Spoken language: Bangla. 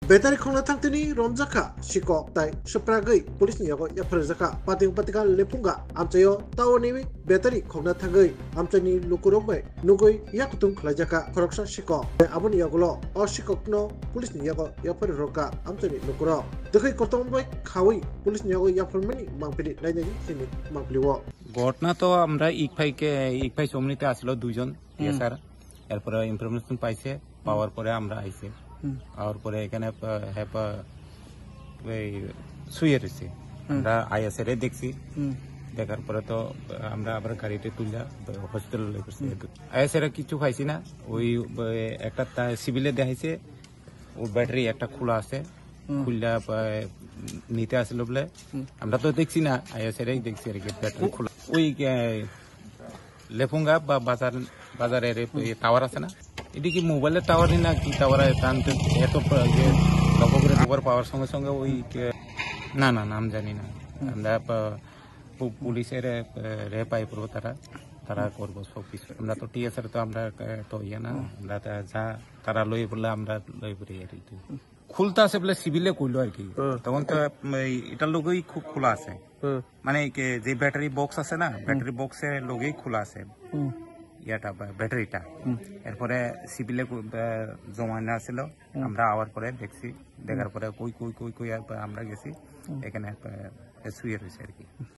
Betari khongna thangtini romjaka sikok tai supragui police ni yago yaprjaka pating patika lepunga amchayo tawni betari khongna thangui amchani lukurokbai nugui yakutung khlajaka khoroksa sikok aboni yagulo o sikokno police ni yago yaprroka amchani lukuro dekhai kortombai khawi police ni yago yaprmani mangpili nainani sini mangpliwo ঘটনা তো আমরা ইকফাই সমনিতে আসলো দুইজন স্যার এরপরে ইনফরমেশন পাইছে পাওয়ার পরে আমরা আইছে আর পরে এখানে শুয়ে রয়েছে আমরা আইএসএর দেখছি দেখার পরে তো আমরা আবার গাড়িতে তুললা হসপিটালে লই গেছি আইএসএর কিছু পাইছি না ওই একটা সিভিলে দেখাইছে ওর ব্যাটারি একটা খোলা আছে খুললা নিতে আসলো বলে আমরা তো দেখছি না আইএসএরই দেখছি আর কি ব্যাটারি খোলা ওই লেফুঙ্গা বা বাজারের টাওয়ার আছে না এটি কি মোবাইলের টাওয়ারই না কি টাওয়ার এত লক্ষ্য করে খবর পাওয়ার সঙ্গে সঙ্গে ওই না নাম জানি না আমরা পুলিশের রেপাই করবো তারা করবো সব কিছু আমরা তো টিএসআর তো আমরা তো ইয়ে না আমরা যা তারা লই বললে আমরা লই পড়ি আর কি খুলতে আছে বলে সিভিলে কইলো আর কি তখন তো এটার লোকই খুব খোলা আছে মানে যে ব্যাটারি বক্স আছে না ব্যাটারি বক্সের লোকই খোলা আছে ইয়াটা ব্যাটারিটা এরপরে সিভিলে জমানো ছিল আমরা আওয়ার পরে দেখছি দেখার পরে কই আমরা গেছি এখানে শুয়ে রয়েছে আর কি।